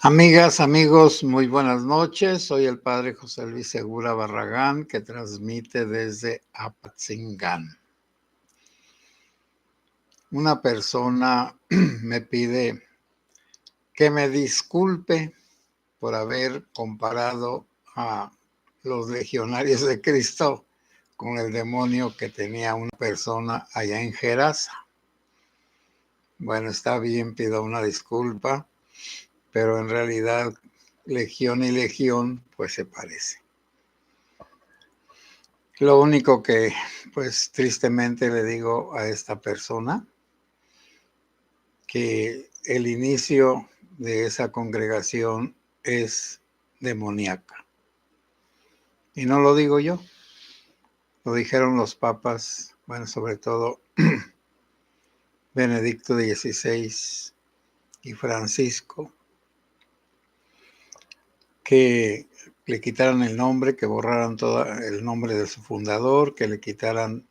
Amigas, amigos, muy buenas noches. Soy el padre José Luis Segura Barragán, que transmite desde Apatzingán. Una persona me pide que me disculpe por haber comparado a los legionarios de Cristo con el demonio que tenía una persona allá en Gerasa. Bueno, está bien, pido una disculpa, pero en realidad legión y legión pues se parece. Lo único que pues tristemente le digo a esta persona, que el inicio de esa congregación es demoníaca. Y no lo digo yo, lo dijeron los papas, bueno, sobre todo Benedicto XVI y Francisco, que le quitaran el nombre, que borraran todo el nombre de su fundador, que le quitaran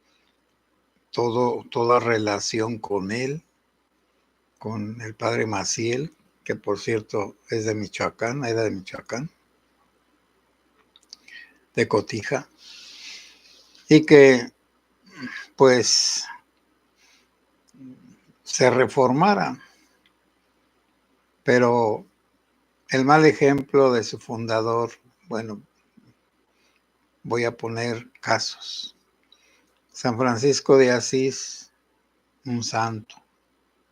toda relación con él, con el padre Maciel, que por cierto es de Michoacán, era de Michoacán, de Cotija, y que pues se reformara. Pero el mal ejemplo de su fundador, bueno, voy a poner casos. San Francisco de Asís, un santo,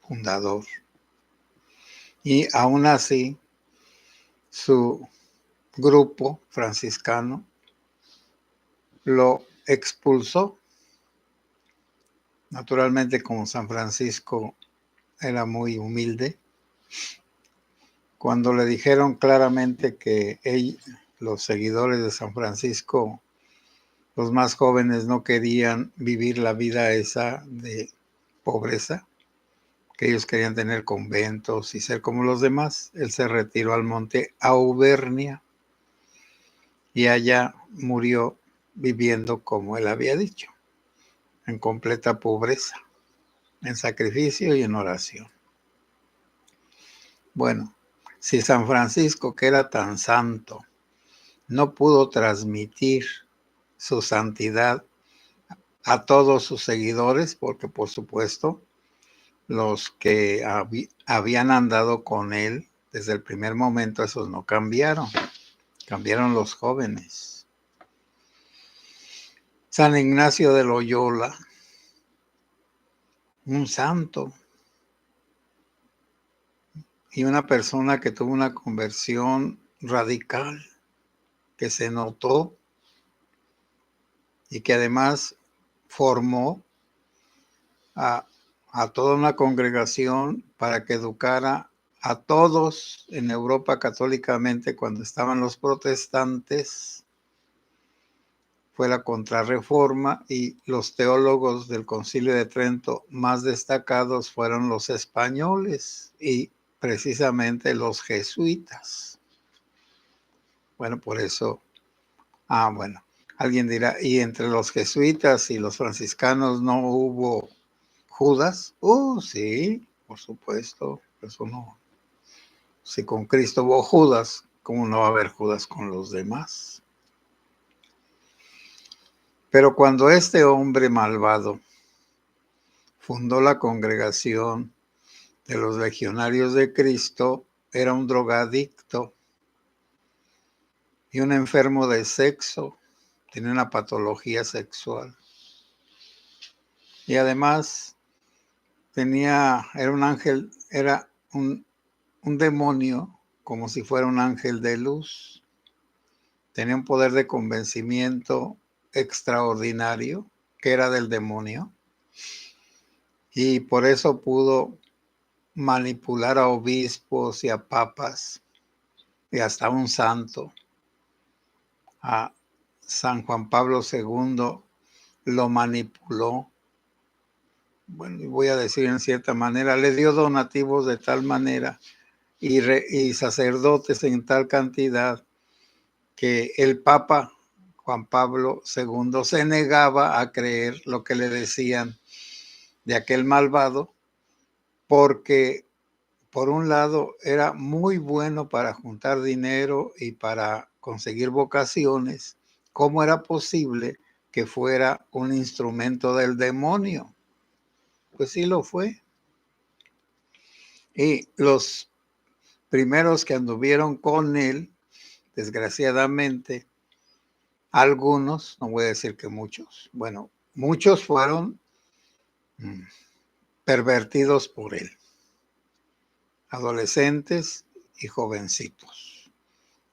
fundador. Y aún así, su grupo franciscano lo expulsó. Naturalmente, como San Francisco era muy humilde, cuando le dijeron claramente que los seguidores de San Francisco, los más jóvenes, no querían vivir la vida esa de pobreza, que ellos querían tener conventos y ser como los demás, él se retiró al monte Auvernia y allá murió viviendo como él había dicho, en completa pobreza, en sacrificio y en oración. Bueno, si San Francisco, que era tan santo, no pudo transmitir su santidad a todos sus seguidores, porque por supuesto los que habían andado con él desde el primer momento, esos no cambiaron, cambiaron los jóvenes. San Ignacio de Loyola, un santo y una persona que tuvo una conversión radical, que se notó y que además formó a toda una congregación para que educara a todos en Europa católicamente cuando estaban los protestantes. Fue la Contrarreforma y los teólogos del Concilio de Trento más destacados fueron los españoles y precisamente los jesuitas. Bueno, por eso, bueno, alguien dirá, ¿y entre los jesuitas y los franciscanos no hubo Judas? Sí, por supuesto, eso no. Si con Cristo hubo Judas, ¿cómo no va a haber Judas con los demás? Pero cuando este hombre malvado fundó la congregación de los legionarios de Cristo, era un drogadicto y un enfermo de sexo, tenía una patología sexual. Y además era un ángel, era un demonio, como si fuera un ángel de luz. Tenía un poder de convencimiento extraordinario, que era del demonio. Y por eso pudo manipular a obispos y a papas y hasta un santo. A San Juan Pablo II lo manipuló. Bueno, y voy a decir en cierta manera, le dio donativos de tal manera y sacerdotes en tal cantidad que el Papa Juan Pablo II se negaba a creer lo que le decían de aquel malvado, porque por un lado, era muy bueno para juntar dinero y para conseguir vocaciones. ¿Cómo era posible que fuera un instrumento del demonio? Pues sí lo fue. Y los primeros que anduvieron con él, desgraciadamente, algunos, no voy a decir que muchos, bueno, muchos fueron pervertidos por él, adolescentes y jovencitos.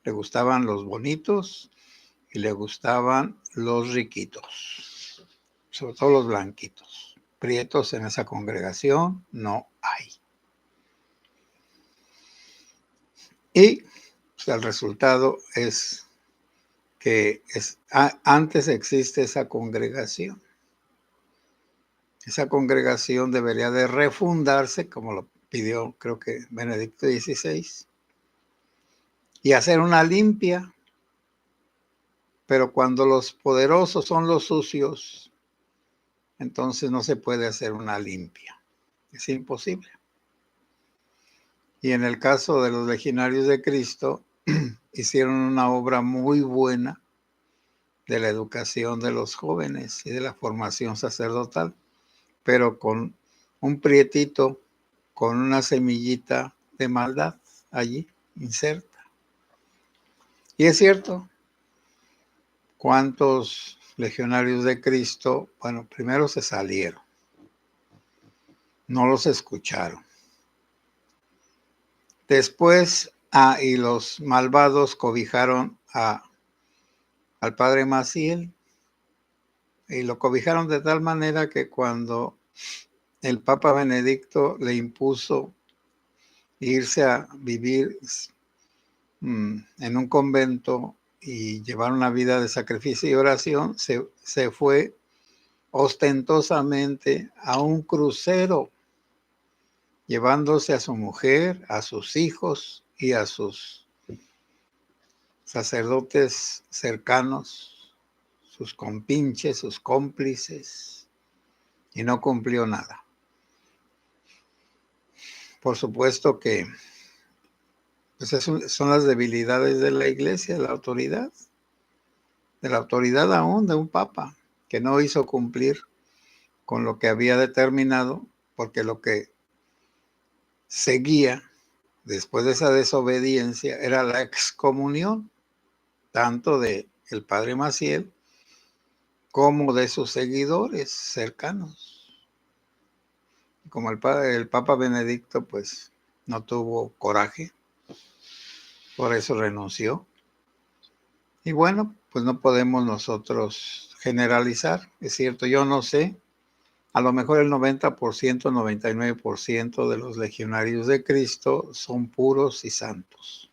Le gustaban los bonitos y le gustaban los riquitos, sobre todo los blanquitos. Prietos en esa congregación no hay. Y pues, el resultado es que antes existe esa congregación. Esa congregación debería de refundarse, como lo pidió creo que Benedicto XVI, y hacer una limpia. Pero cuando los poderosos son los sucios, entonces no se puede hacer una limpia. Es imposible. Y en el caso de los legionarios de Cristo, hicieron una obra muy buena de la educación de los jóvenes y de la formación sacerdotal, pero con un prietito, con una semillita de maldad allí inserta. Y es cierto, ¿cuántos legionarios de Cristo, bueno, primero se salieron, no los escucharon? Después, y los malvados cobijaron al padre Maciel, y lo cobijaron de tal manera que cuando el Papa Benedicto le impuso irse a vivir en un convento y llevar una vida de sacrificio y oración, se fue ostentosamente a un crucero, llevándose a su mujer, a sus hijos y a sus sacerdotes cercanos, sus compinches, sus cómplices, y no cumplió nada. Por supuesto que pues son las debilidades de la iglesia, de la autoridad aún de un papa, que no hizo cumplir con lo que había determinado, porque lo que seguía después de esa desobediencia era la excomunión, tanto de el padre Maciel como de sus seguidores cercanos. Como el Papa Benedicto pues no tuvo coraje, por eso renunció. Y bueno, pues no podemos nosotros generalizar, es cierto, yo no sé, a lo mejor el 90%, 99% de los legionarios de Cristo son puros y santos.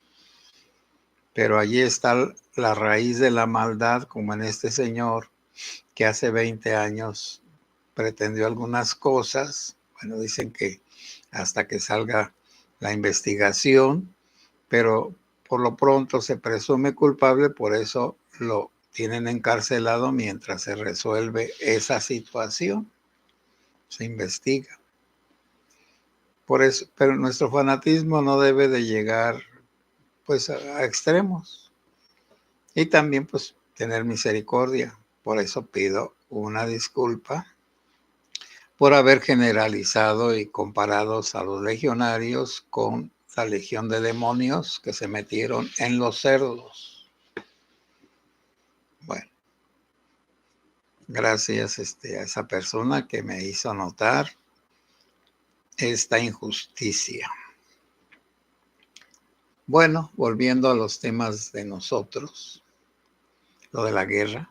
Pero allí está la raíz de la maldad, como en este señor que hace 20 años pretendió algunas cosas. Bueno, dicen que hasta que salga la investigación, pero por lo pronto se presume culpable, por eso lo tienen encarcelado mientras se resuelve esa situación. Se investiga. Por eso, pero nuestro fanatismo no debe de llegar pues a extremos. Y también pues tener misericordia. Por eso pido una disculpa por haber generalizado y comparado a los legionarios con la legión de demonios que se metieron en los cerdos. Bueno, gracias a esa persona que me hizo notar esta injusticia. Bueno, volviendo a los temas de nosotros, lo de la guerra.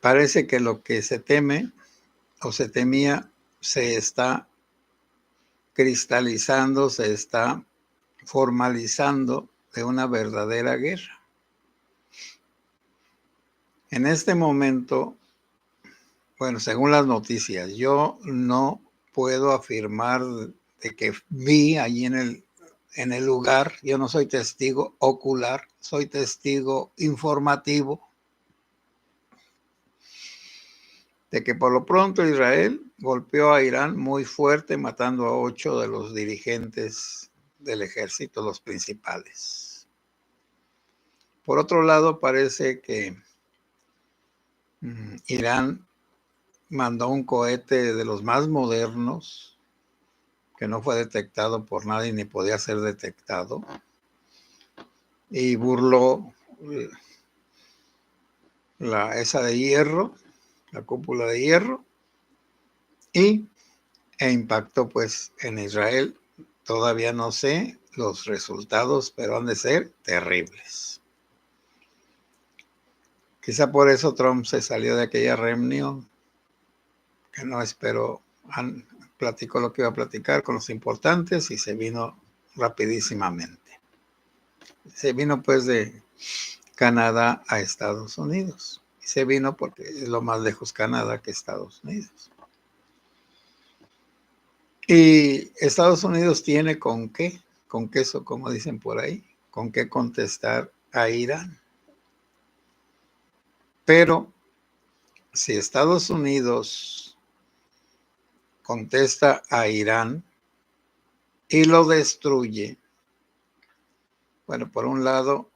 Parece que lo que se teme o se temía se está cristalizando, se está formalizando de una verdadera guerra. En este momento, bueno, según las noticias, yo no puedo afirmar de que vi allí en el lugar, yo no soy testigo ocular, soy testigo informativo. de que por lo pronto Israel golpeó a Irán muy fuerte, matando a 8 de los dirigentes del ejército, los principales. Por otro lado, parece que Irán mandó un cohete de los más modernos, que no fue detectado por nadie ni podía ser detectado, y burló esa de hierro, la cúpula de hierro, e impactó pues en Israel. Todavía no sé los resultados, pero han de ser terribles. Quizá por eso Trump se salió de aquella reunión, que no esperó, platicó lo que iba a platicar con los importantes y se vino rapidísimamente. Se vino pues de Canadá a Estados Unidos. Y se vino porque es lo más lejos Canadá que Estados Unidos. Y Estados Unidos tiene con qué, con queso, como dicen por ahí, con qué contestar a Irán. Pero si Estados Unidos contesta a Irán y lo destruye, bueno, por un lado,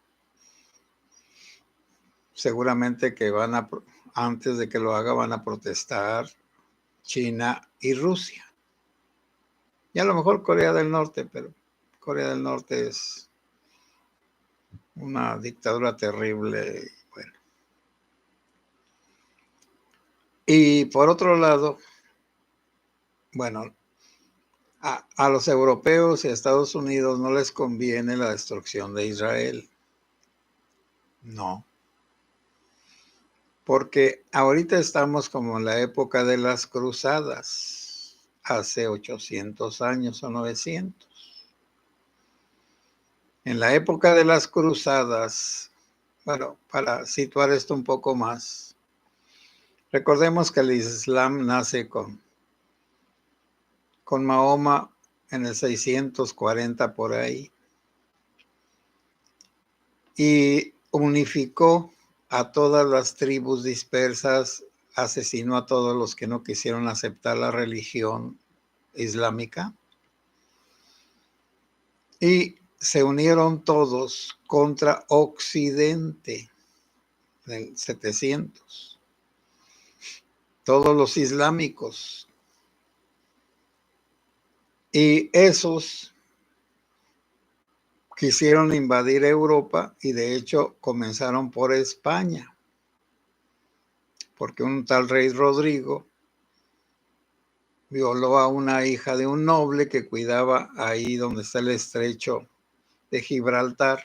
seguramente que antes de que lo haga, van a protestar China y Rusia. Y a lo mejor Corea del Norte, pero Corea del Norte es una dictadura terrible. Bueno. Y por otro lado, bueno, a los europeos y a Estados Unidos no les conviene la destrucción de Israel. No. Porque ahorita estamos como en la época de las cruzadas, hace 800 años o 900. En la época de las cruzadas, bueno, para situar esto un poco más, recordemos que el Islam nace con Mahoma en el 640 por ahí y unificó a todas las tribus dispersas, asesinó a todos los que no quisieron aceptar la religión islámica y se unieron todos contra Occidente en el 700. Todos los islámicos. Y esos quisieron invadir Europa y de hecho comenzaron por España, porque un tal rey Rodrigo violó a una hija de un noble que cuidaba ahí donde está el estrecho de Gibraltar.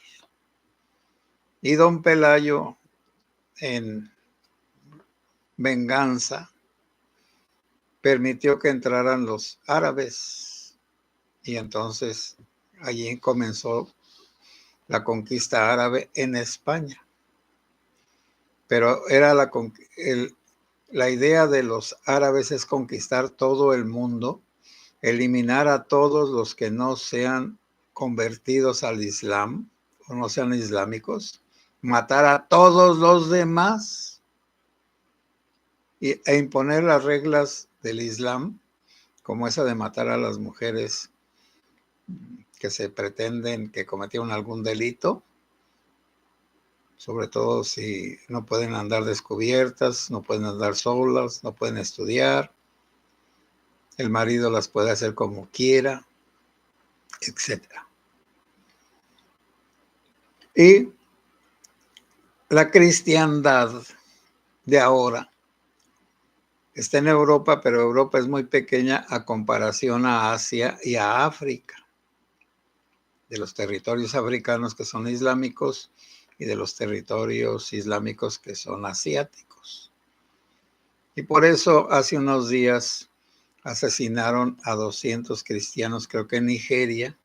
Y don Pelayo, en venganza, permitió que entraran los árabes. Y entonces allí comenzó la conquista árabe en España. Pero era la idea de los árabes es conquistar todo el mundo, eliminar a todos los que no sean convertidos al Islam o no sean islámicos, matar a todos los demás e imponer las reglas del Islam, como esa de matar a las mujeres que se pretenden que cometieron algún delito, sobre todo si no pueden andar descubiertas, no pueden andar solas, no pueden estudiar, el marido las puede hacer como quiera, etc. Y la cristiandad de ahora está en Europa, pero Europa es muy pequeña a comparación a Asia y a África, de los territorios africanos que son islámicos y de los territorios islámicos que son asiáticos. Y por eso hace unos días asesinaron a 200 cristianos, creo que en Nigeria,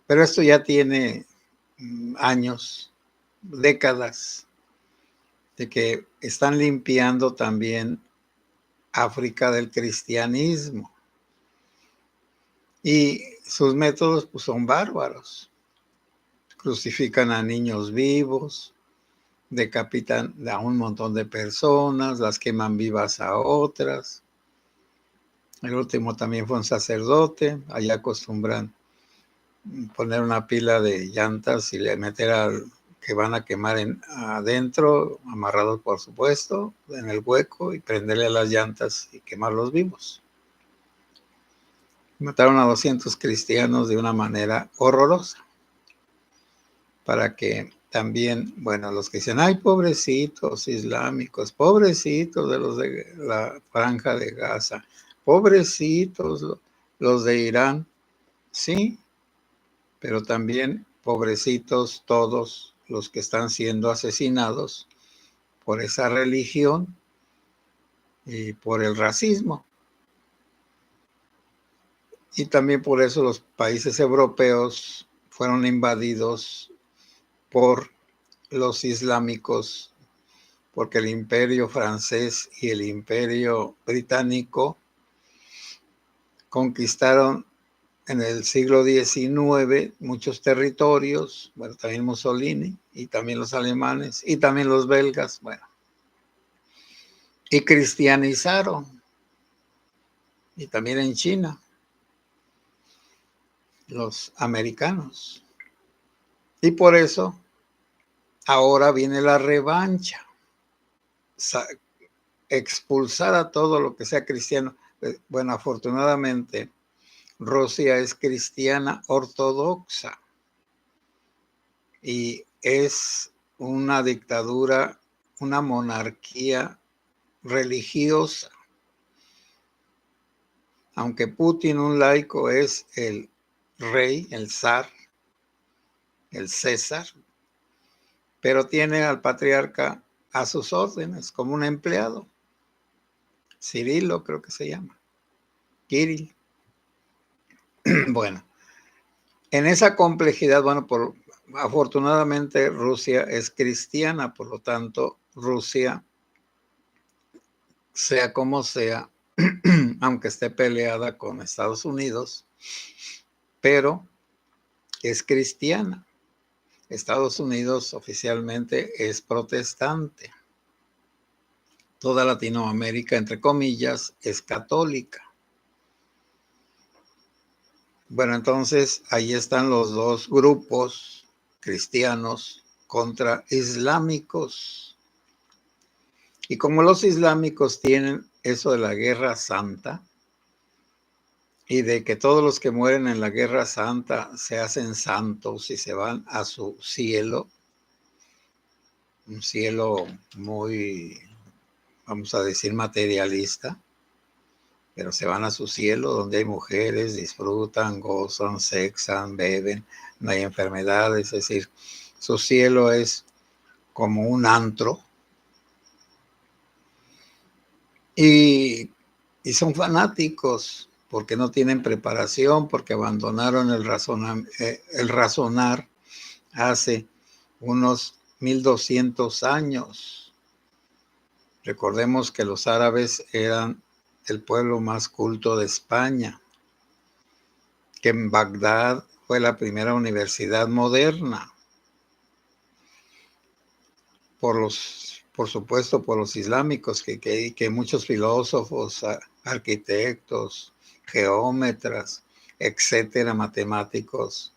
pero esto ya tiene años, décadas, de que están limpiando también África del cristianismo. Y sus métodos pues, son bárbaros. Crucifican a niños vivos, decapitan a un montón de personas, las queman vivas a otras. El último también fue un sacerdote. Allá acostumbran poner una pila de llantas y le meter al que van a quemar adentro, amarrados por supuesto, en el hueco, y prenderle a las llantas y quemarlos vivos. Mataron a 200 cristianos de una manera horrorosa, para que también, bueno, los que dicen, ay, pobrecitos islámicos, pobrecitos de los de la Franja de Gaza, pobrecitos los de Irán, sí, pero también pobrecitos todos los que están siendo asesinados por esa religión y por el racismo. Y también por eso los países europeos fueron invadidos por los islámicos, porque el imperio francés y el imperio británico conquistaron en el siglo XIX muchos territorios, bueno, también Mussolini, y también los alemanes, y también los belgas, bueno, y cristianizaron, y también en China, los americanos. Y por eso ahora viene la revancha, expulsar a todo lo que sea cristiano. Bueno, afortunadamente, Rusia es cristiana ortodoxa y es una dictadura, una monarquía religiosa. Aunque Putin, un laico, es el rey, el zar, el César, pero tiene al patriarca a sus órdenes como un empleado. Cirilo creo que se llama, Kirill. Bueno, en esa complejidad, bueno, afortunadamente Rusia es cristiana, por lo tanto, Rusia, sea como sea, aunque esté peleada con Estados Unidos, pero es cristiana. Estados Unidos oficialmente es protestante. Toda Latinoamérica, entre comillas, es católica. Bueno, entonces ahí están los dos grupos cristianos contra islámicos. Y como los islámicos tienen eso de la guerra santa y de que todos los que mueren en la guerra santa se hacen santos y se van a su cielo, un cielo muy, vamos a decir, materialista, pero se van a su cielo donde hay mujeres, disfrutan, gozan, sexan, beben, no hay enfermedades, es decir, su cielo es como un antro. Y son fanáticos porque no tienen preparación, porque abandonaron el razonar hace unos 1200 años. Recordemos que los árabes eran el pueblo más culto de España, que en Bagdad fue la primera universidad moderna, por supuesto, por los islámicos, que muchos filósofos, arquitectos, geómetras, etcétera, matemáticos,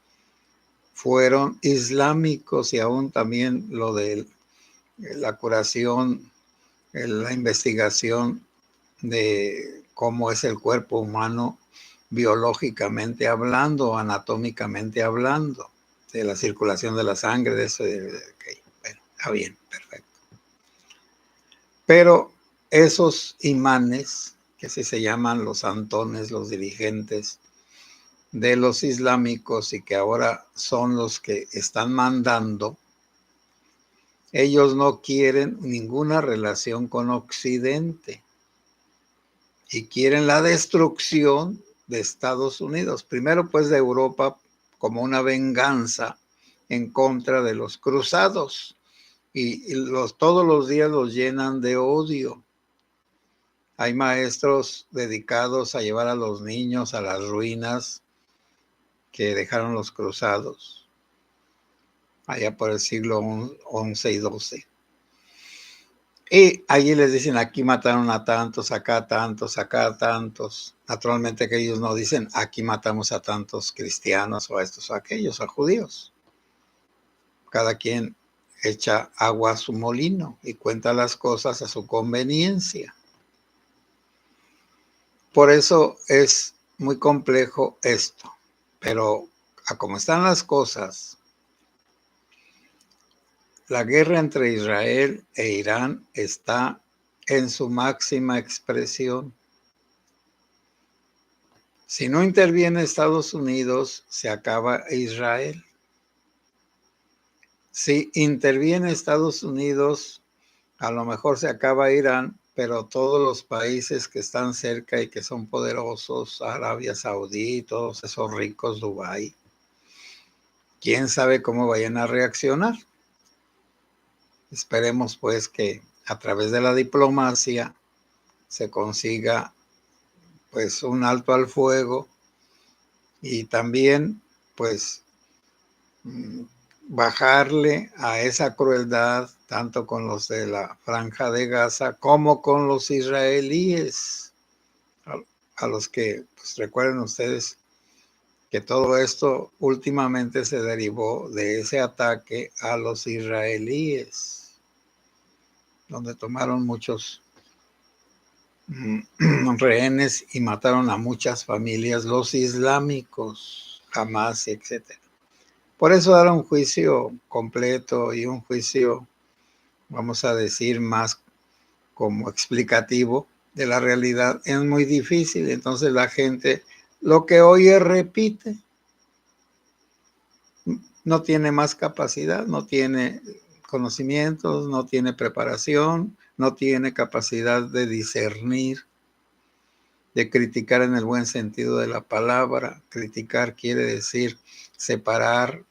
fueron islámicos, y aún también lo de la curación, la investigación de cómo es el cuerpo humano biológicamente hablando, anatómicamente hablando, de la circulación de la sangre, de eso, okay, bueno, está bien, perfecto. Pero esos imanes, que así se llaman los santones, los dirigentes de los islámicos, y que ahora son los que están mandando, ellos no quieren ninguna relación con Occidente y quieren la destrucción de Estados Unidos. Primero, pues, de Europa, como una venganza en contra de los cruzados, y todos los días los llenan de odio. Hay maestros dedicados a llevar a los niños a las ruinas que dejaron los cruzados allá por el siglo XI y XII. Y allí les dicen, aquí mataron a tantos, acá tantos, acá tantos. Naturalmente que ellos no dicen, aquí matamos a tantos cristianos o a estos o a aquellos, a judíos. Cada quien echa agua a su molino y cuenta las cosas a su conveniencia. Por eso es muy complejo esto. Pero a como están las cosas, la guerra entre Israel e Irán está en su máxima expresión. Si no interviene Estados Unidos, se acaba Israel. Si interviene Estados Unidos, a lo mejor se acaba Irán, pero todos los países que están cerca y que son poderosos, Arabia Saudí, todos esos ricos, Dubái, quién sabe cómo vayan a reaccionar. Esperemos pues que a través de la diplomacia se consiga pues un alto al fuego y también pues bajarle a esa crueldad tanto con los de la Franja de Gaza como con los israelíes, a los que pues recuerden ustedes que todo esto últimamente se derivó de ese ataque a los israelíes, donde tomaron muchos rehenes y mataron a muchas familias, los islámicos, Hamas, etcétera. Por eso dar un juicio completo y un juicio, vamos a decir, más como explicativo de la realidad es muy difícil. Entonces la gente lo que oye repite, no tiene más capacidad, no tiene conocimientos, no tiene preparación, no tiene capacidad de discernir, de criticar en el buen sentido de la palabra. Criticar quiere decir separar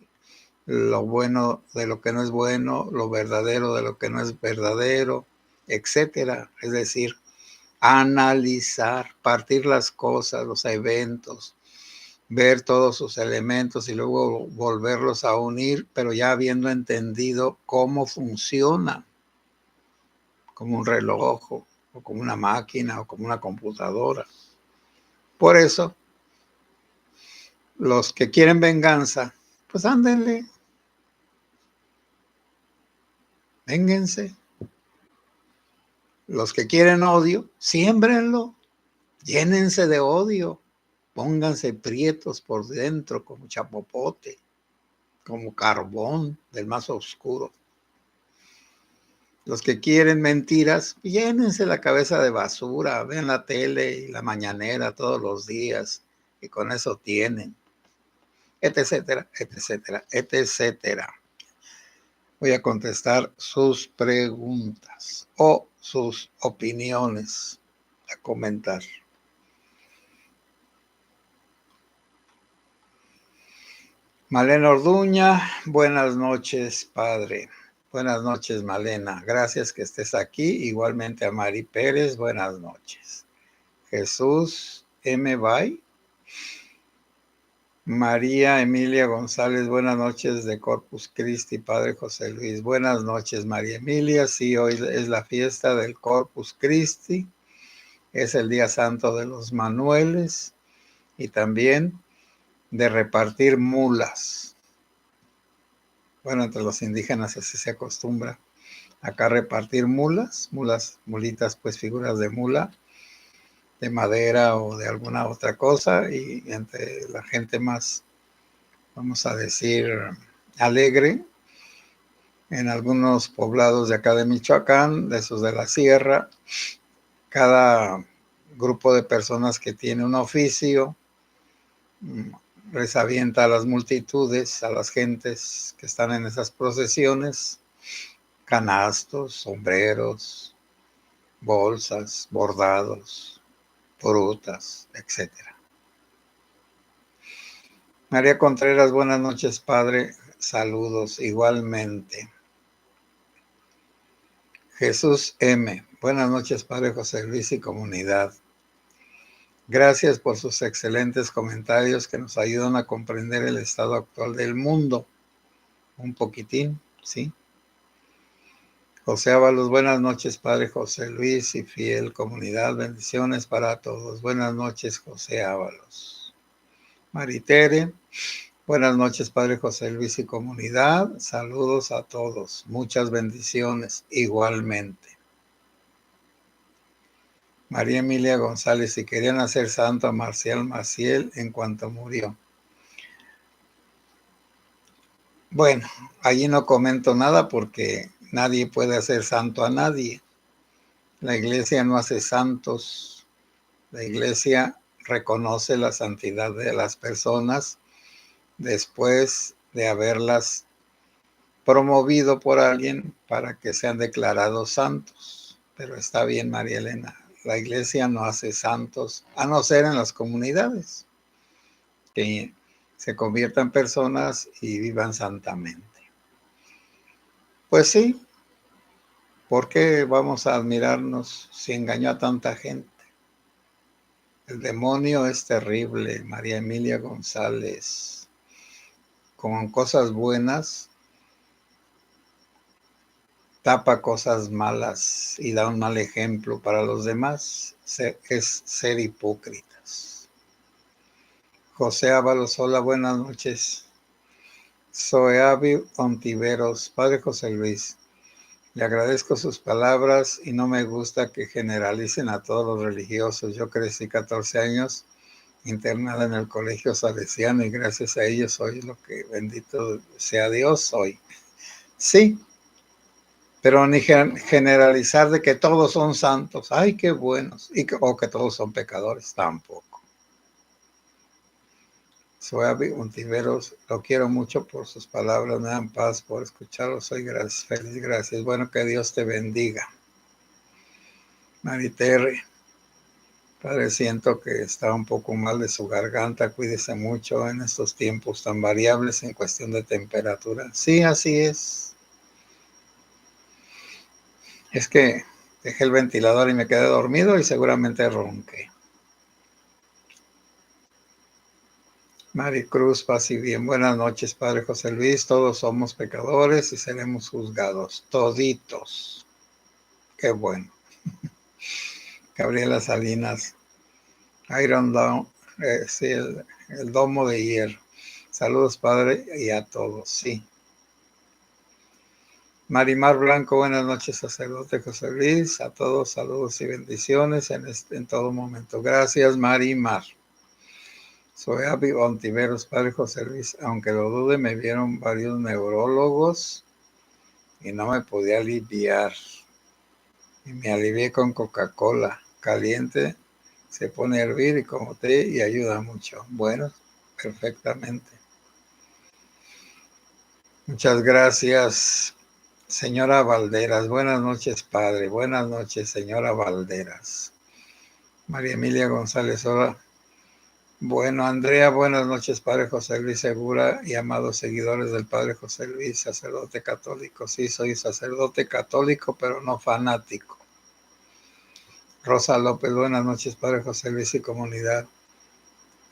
lo bueno de lo que no es bueno, lo verdadero de lo que no es verdadero, etcétera. Es decir, analizar, partir las cosas, los eventos, ver todos sus elementos y luego volverlos a unir, pero ya habiendo entendido cómo funcionan, como un reloj o como una máquina o como una computadora. Por eso, los que quieren venganza, pues ándenle, vénganse. Los que quieren odio, siémbrenlo, llénense de odio, pónganse prietos por dentro como chapopote, como carbón del más oscuro. Los que quieren mentiras, llénense la cabeza de basura, vean la tele y la mañanera todos los días y con eso tienen, etcétera, etcétera, etcétera. Voy a contestar sus preguntas o sus opiniones a comentar. Malena Orduña, buenas noches, padre. Buenas noches, Malena. Gracias que estés aquí. Igualmente a Mari Pérez, buenas noches. Jesús M. Bay. María Emilia González, buenas noches de Corpus Christi, Padre José Luis. Buenas noches, María Emilia. Sí, hoy es la fiesta del Corpus Christi. Es el día santo de los Manueles y también de repartir mulas. Bueno, entre los indígenas así se acostumbra acá repartir mulitas, pues figuras de mula, de madera o de alguna otra cosa, y entre la gente más, vamos a decir, alegre, en algunos poblados de acá de Michoacán, de esos de la sierra, cada grupo de personas que tiene un oficio les avienta a las multitudes, a las gentes que están en esas procesiones, canastos, sombreros, bolsas, bordados, frutas, etc. María Contreras, buenas noches, padre. Saludos igualmente. Jesús M. Buenas noches, padre José Luis y comunidad. Gracias por sus excelentes comentarios que nos ayudan a comprender el estado actual del mundo. Un poquitín, ¿sí? José Ábalos, buenas noches, Padre José Luis y fiel comunidad. Bendiciones para todos. Buenas noches, José Ábalos. Maritere, buenas noches, Padre José Luis y comunidad. Saludos a todos. Muchas bendiciones igualmente. María Emilia González, si querían hacer santo a Marcial Maciel en cuanto murió. Bueno, allí no comento nada porque nadie puede hacer santo a nadie. La iglesia no hace santos. La iglesia reconoce la santidad de las personas después de haberlas promovido por alguien para que sean declarados santos. Pero está bien, María Elena, la iglesia no hace santos, a no ser en las comunidades, que se conviertan personas y vivan santamente. Pues sí, ¿por qué vamos a admirarnos si engañó a tanta gente? El demonio es terrible, María Emilia González. Con cosas buenas tapa cosas malas y da un mal ejemplo para los demás. Es ser hipócritas. José Ábalos, hola, buenas noches. Zoeavi Ontiveros, Padre José Luis, le agradezco sus palabras y no me gusta que generalicen a todos los religiosos. Yo crecí 14 años internada en el colegio salesiano y gracias a ellos soy lo que, bendito sea Dios, soy. Sí, pero ni generalizar de que todos son santos, ay, qué buenos, o que todos son pecadores, tampoco. Soy Untiveros, lo quiero mucho por sus palabras, me dan paz por escucharlos, soy feliz, gracias. Bueno, que Dios te bendiga. Mariterre, Padre, siento que está un poco mal de su garganta, cuídese mucho en estos tiempos tan variables en cuestión de temperatura. Sí, así es. Es que dejé el ventilador y me quedé dormido y seguramente ronqué. Maricruz, paz y bien. Buenas noches, Padre José Luis. Todos somos pecadores y seremos juzgados. Toditos. Qué bueno. Gabriela Salinas. Iron Down. Sí, el domo de hierro. Saludos, Padre, y a todos. Sí. Marimar Blanco, buenas noches, sacerdote José Luis. A todos, saludos y bendiciones en todo momento. Gracias, Marimar. Soy Avi Ontiveros, Padre José Luis. Aunque lo dude, me vieron varios neurólogos y no me podía aliviar. Y me alivié con Coca-Cola caliente. Se pone a hervir y como té y ayuda mucho. Bueno, perfectamente. Muchas gracias, señora Valderas. Buenas noches, Padre. Buenas noches, señora Valderas. María Emilia González, hola. Bueno, Andrea, buenas noches, Padre José Luis Segura y amados seguidores del Padre José Luis, sacerdote católico. Sí, soy sacerdote católico, pero no fanático. Rosa López, buenas noches, Padre José Luis y comunidad.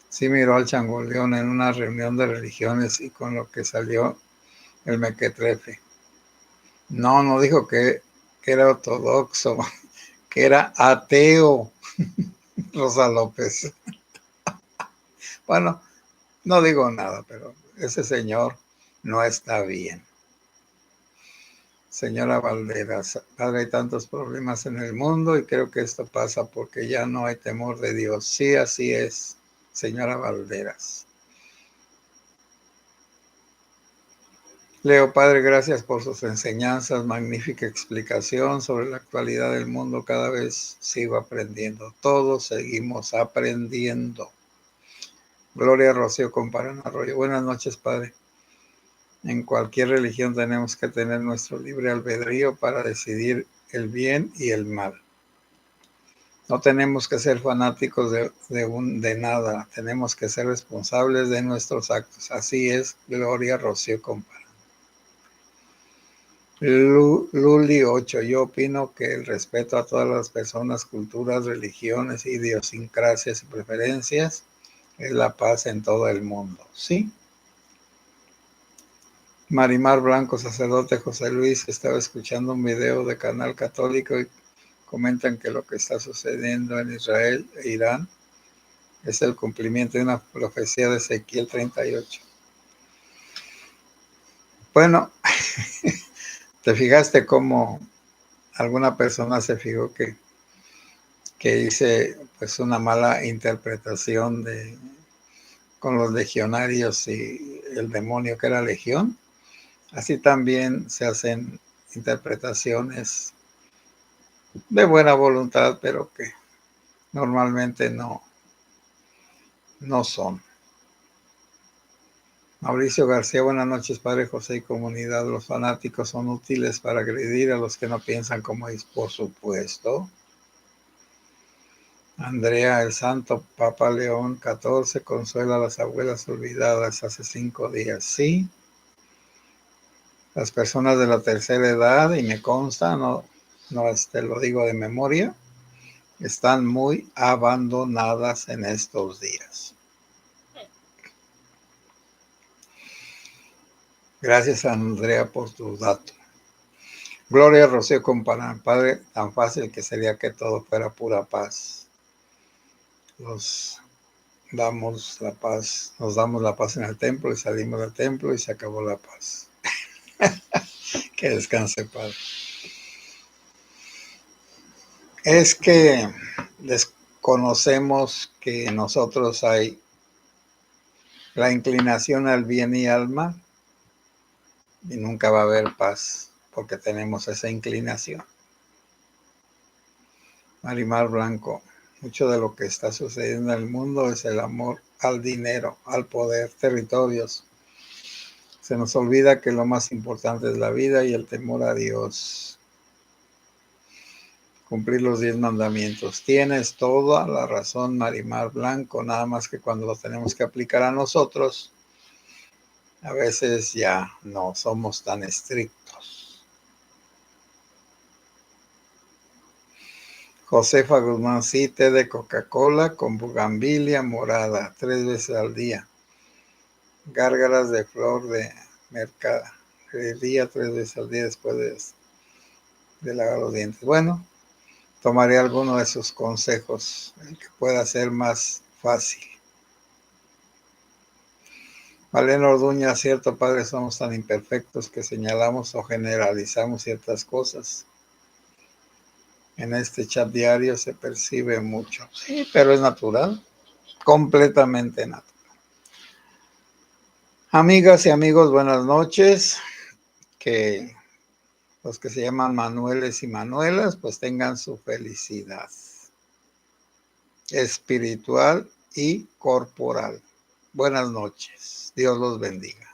Sí miró al changoleón en una reunión de religiones y con lo que salió el mequetrefe. No, no dijo que era ortodoxo, que era ateo. Rosa López. Bueno, no digo nada, pero ese señor no está bien. Señora Valderas, Padre, hay tantos problemas en el mundo y creo que esto pasa porque ya no hay temor de Dios. Sí, así es, señora Valderas. Leo, Padre, gracias por sus enseñanzas, magnífica explicación sobre la actualidad del mundo. Cada vez sigo aprendiendo. Todos seguimos aprendiendo. Gloria Rocío Comparán Arroyo. Buenas noches, Padre. En cualquier religión tenemos que tener nuestro libre albedrío para decidir el bien y el mal. No tenemos que ser fanáticos de nada. Tenemos que ser responsables de nuestros actos. Así es, Gloria Rocío Comparán. Luli 8. Yo opino que el respeto a todas las personas, culturas, religiones, idiosincrasias y preferencias es la paz en todo el mundo. Sí. Marimar Blanco, sacerdote José Luis, estaba escuchando un video de Canal Católico y comentan que lo que está sucediendo en Israel e Irán es el cumplimiento de una profecía de Ezequiel 38. Bueno, ¿te fijaste cómo alguna persona se fijó que hice pues una mala interpretación con los legionarios y el demonio que era legión? Así también se hacen interpretaciones de buena voluntad, pero que normalmente no son. Mauricio García, buenas noches, Padre José y comunidad. Los fanáticos son útiles para agredir a los que no piensan como es, por supuesto. Andrea, el Santo Papa León XIV consuela a las abuelas olvidadas hace 5 días. Sí, las personas de la tercera edad, y me consta, no lo digo de memoria, están muy abandonadas en estos días. Gracias, Andrea, por tu dato. Gloria Rocío comparan, Padre, tan fácil que sería que todo fuera pura paz. Nos damos la paz en el templo y salimos del templo y se acabó la paz. Que descanse, Padre. Es que desconocemos que en nosotros hay la inclinación al bien y al mal y nunca va a haber paz porque tenemos esa inclinación. Marimar Blanco, mucho de lo que está sucediendo en el mundo es el amor al dinero, al poder, territorios. Se nos olvida que lo más importante es la vida y el temor a Dios. Cumplir los 10 mandamientos. Tienes toda la razón, Marimar Blanco, nada más que cuando lo tenemos que aplicar a nosotros, a veces ya no somos tan estrictos. Josefa Guzmán, sí, té de Coca-Cola con bugambilia morada, 3 veces al día. Gárgaras de flor de mercadería 3 veces al día después de lavar los dientes. Bueno, tomaré alguno de sus consejos, el que pueda ser más fácil. Valeno Orduña, cierto, Padre, somos tan imperfectos que señalamos o generalizamos ciertas cosas. En este chat diario se percibe mucho. Sí, pero es natural, completamente natural. Amigas y amigos, buenas noches. Que los que se llaman Manueles y Manuelas, pues tengan su felicidad espiritual y corporal. Buenas noches. Dios los bendiga.